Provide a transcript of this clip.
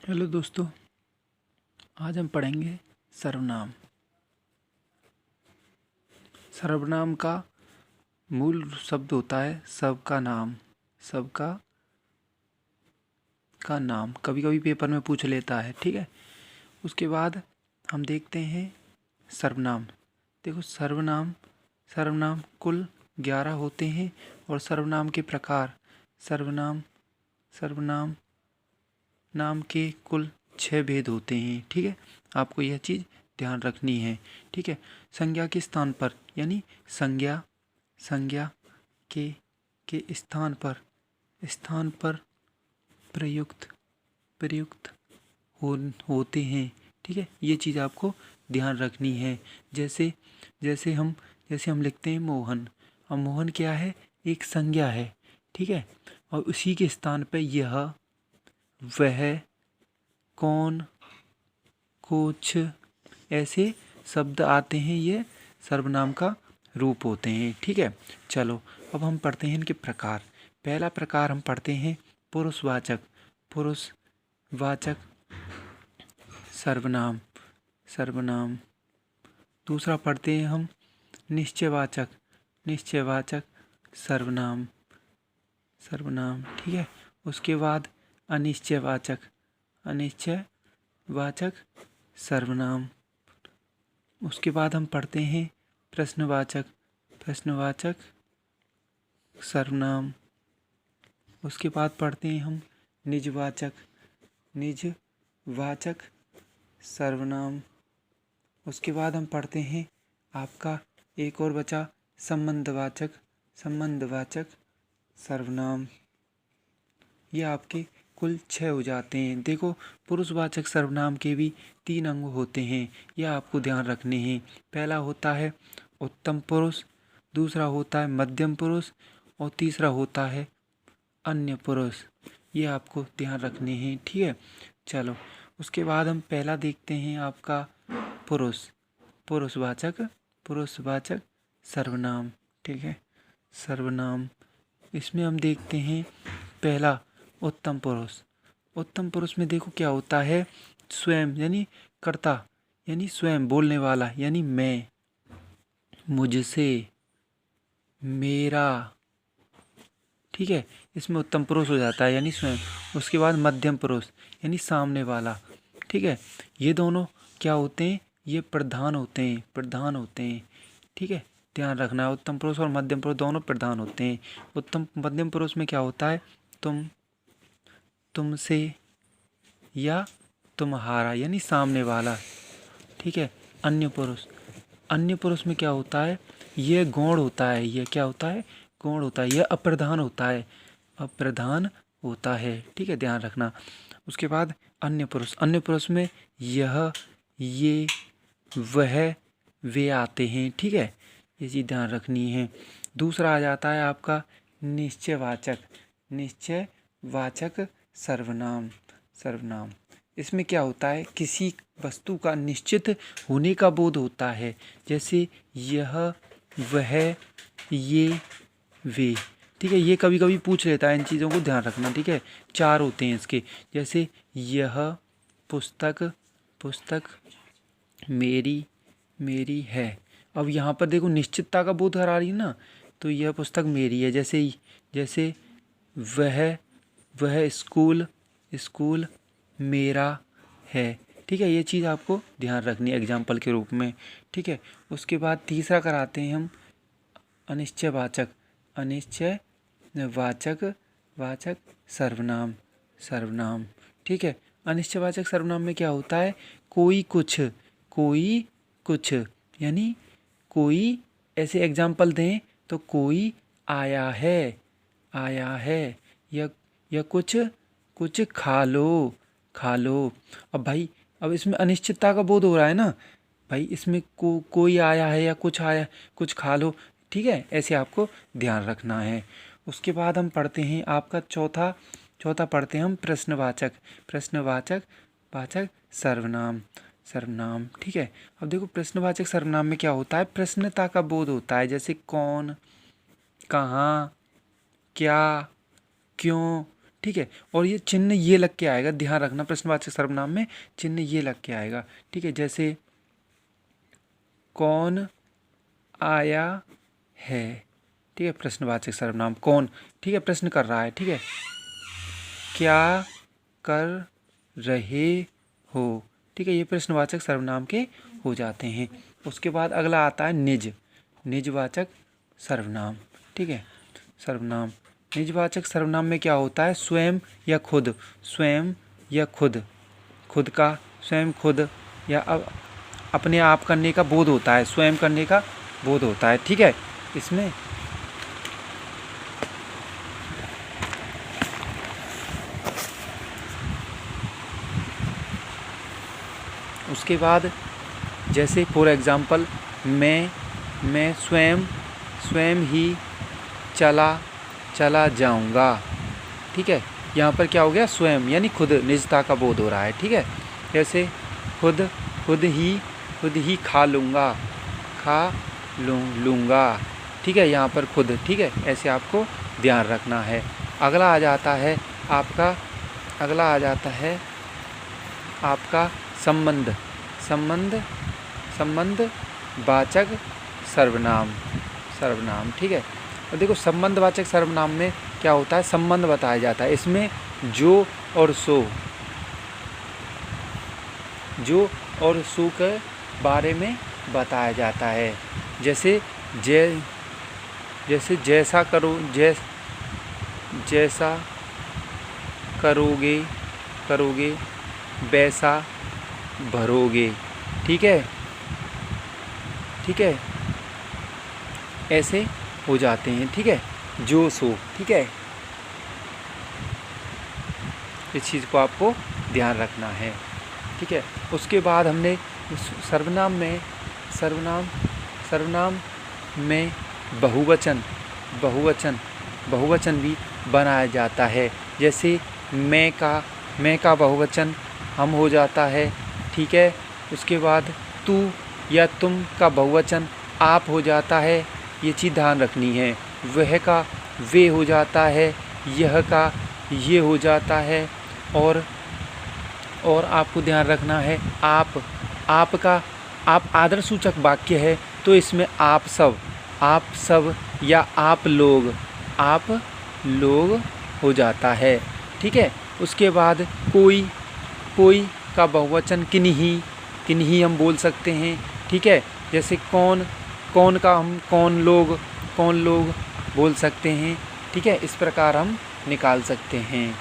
Hello दोस्तों, आज हम पढ़ेंगे सर्वनाम। सर्वनाम का मूल शब्द होता है सबका नाम। सबका का नाम कभी कभी पेपर में पूछ लेता है, ठीक है। उसके बाद हम देखते हैं सर्वनाम। देखो, सर्वनाम सर्वनाम कुल 11 होते हैं और सर्वनाम के प्रकार सर्वनाम सर्वनाम नाम के कुल 6 भेद होते हैं, ठीक है। आपको यह चीज़ ध्यान रखनी है, ठीक है। संज्ञा के स्थान पर यानी संज्ञा संज्ञा के स्थान पर प्रयुक्त प्रयुक्त होते हैं, ठीक है। ये चीज़ आपको ध्यान रखनी है। जैसे जैसे हम जैसे हम लिखते हैं मोहन। अब मोहन क्या है? एक संज्ञा है, ठीक है। और उसी के स्थान पर यह, वह, कौन, कुछ ऐसे शब्द आते हैं। ये सर्वनाम का रूप होते हैं, ठीक है। चलो, अब हम पढ़ते हैं इनके प्रकार। पहला प्रकार हम पढ़ते हैं पुरुषवाचक। पुरुषवाचक सर्वनाम सर्वनाम। दूसरा पढ़ते हैं हम निश्चयवाचक। निश्चयवाचक सर्वनाम सर्वनाम, ठीक है। उसके बाद अनिश्चयवाचक। अनिश्चयवाचक सर्वनाम। उसके बाद हम पढ़ते हैं प्रश्नवाचक। प्रश्नवाचक सर्वनाम। उसके बाद पढ़ते हैं हम निजवाचक। निजवाचक सर्वनाम। उसके बाद हम पढ़ते हैं आपका एक और बचा संबंधवाचक। संबंधवाचक सर्वनाम। ये आपके कुल 6 हो जाते हैं। देखो, पुरुषवाचक सर्वनाम के भी 3 अंग होते हैं, यह आपको ध्यान रखने हैं। पहला होता है उत्तम पुरुष, दूसरा होता है मध्यम पुरुष और तीसरा होता है अन्य पुरुष। ये आपको ध्यान रखने हैं, ठीक है। चलो, उसके बाद हम पहला देखते हैं आपका पुरुष। पुरुषवाचक सर्वनाम, ठीक है। सर्वनाम, इसमें हम देखते हैं पहला उत्तम पुरुष। उत्तम पुरुष में देखो क्या होता है, स्वयं यानी कर्ता, यानी स्वयं बोलने वाला, यानी मैं, मुझसे, मेरा, ठीक है। इसमें उत्तम पुरुष हो जाता है यानी स्वयं। उसके बाद मध्यम पुरुष यानी सामने वाला, ठीक है। ये दोनों क्या होते हैं? ये प्रधान होते हैं, ठीक है। ध्यान रखना है, उत्तम पुरुष और मध्यम पुरुष दोनों प्रधान होते हैं। मध्यम पुरुष में क्या होता है? तुम, तुमसे या तुम्हारा यानी सामने वाला, ठीक है। अन्य पुरुष में क्या होता है? ये गौण होता है। ये क्या होता है? गौण होता है। यह अप्रधान होता है, ठीक है। ध्यान रखना। उसके बाद अन्य पुरुष में यह, ये, वह, वे आते हैं, ठीक है। ये चीज़ ध्यान रखनी है। दूसरा आ जाता है आपका निश्चयवाचक। निश्चयवाचक सर्वनाम। इसमें क्या होता है? किसी वस्तु का निश्चित होने का बोध होता है। जैसे यह, वह, ये, वे, ठीक है। ये कभी कभी पूछ लेता है, इन चीज़ों को ध्यान रखना, ठीक है। 4 होते हैं इसके। जैसे यह पुस्तक मेरी है। अब यहाँ पर देखो निश्चितता का बोध करा रही है ना, तो यह पुस्तक मेरी है। जैसे वह स्कूल मेरा है, ठीक है। ये चीज़ आपको ध्यान रखनी है एग्जाम्पल के रूप में, ठीक है। उसके बाद तीसरा कराते हैं हम अनिश्चयवाचक सर्वनाम, ठीक है। अनिश्चयवाचक सर्वनाम में क्या होता है? कोई कुछ यानी कोई, ऐसे एग्जाम्पल दें तो कोई आया है या कुछ खा लो। अब भाई, अब इसमें अनिश्चितता का बोध हो रहा है ना भाई। इसमें कोई आया है या कुछ खा लो, ठीक है। ऐसे आपको ध्यान रखना है। उसके बाद हम पढ़ते हैं आपका चौथा पढ़ते हैं हम प्रश्नवाचक सर्वनाम, ठीक है। अब देखो, प्रश्नवाचक सर्वनाम में क्या होता है? प्रश्नता का बोध होता है। जैसे कौन, कहाँ, क्या, क्यों, ठीक है। और ये चिन्ह ये लग के आएगा, ध्यान रखना, प्रश्नवाचक सर्वनाम में चिन्ह ये लग के आएगा, ठीक है। जैसे कौन आया है, ठीक है, प्रश्नवाचक सर्वनाम कौन, ठीक है, प्रश्न कर रहा है, ठीक है। क्या कर रहे हो, ठीक है, ये प्रश्नवाचक सर्वनाम के हो जाते हैं। उसके बाद अगला आता है निज, निजवाचक सर्वनाम, ठीक है, सर्वनाम। निजवाचक सर्वनाम में क्या होता है, स्वयं या खुद, स्वयं या खुद, खुद का, स्वयं खुद या अपने आप करने का बोध होता है, स्वयं करने का बोध होता है, ठीक है। इसमें उसके बाद जैसे फॉर एग्ज़ाम्पल मैं स्वयं ही चला जाऊंगा, ठीक है। यहाँ पर क्या हो गया, स्वयं यानी खुद, निजता का बोध हो रहा है, ठीक है। जैसे खुद ही खा लूँगा, ठीक है, यहाँ पर खुद, ठीक है, ऐसे आपको ध्यान रखना है। अगला आ जाता है आपका संबंध वाचक सर्वनाम, ठीक है। और देखो संबंधवाचक सर्वनाम में क्या होता है, संबंध बताया जाता है। इसमें जो और सो के बारे में बताया जाता है। जैसे जैसा करोगे वैसा भरोगे, ठीक है, ऐसे हो जाते हैं, ठीक है, जो सो, ठीक है। इस चीज़ को आपको ध्यान रखना है, ठीक है। उसके बाद हमने सर्वनाम में बहुवचन भी बनाया जाता है। जैसे मैं का बहुवचन हम हो जाता है, ठीक है। उसके बाद तू या तुम का बहुवचन आप हो जाता है, ये चीज़ ध्यान रखनी है। वह का वे हो जाता है, यह का ये हो जाता है। और आपको ध्यान रखना है, आप आदर सूचक वाक्य है, तो इसमें आप सब या आप लोग हो जाता है, ठीक है। उसके बाद कोई का बहुवचन किन्हीं हम बोल सकते हैं, ठीक है। जैसे कौन का हम कौन लोग बोल सकते हैं, ठीक है। इस प्रकार हम निकाल सकते हैं।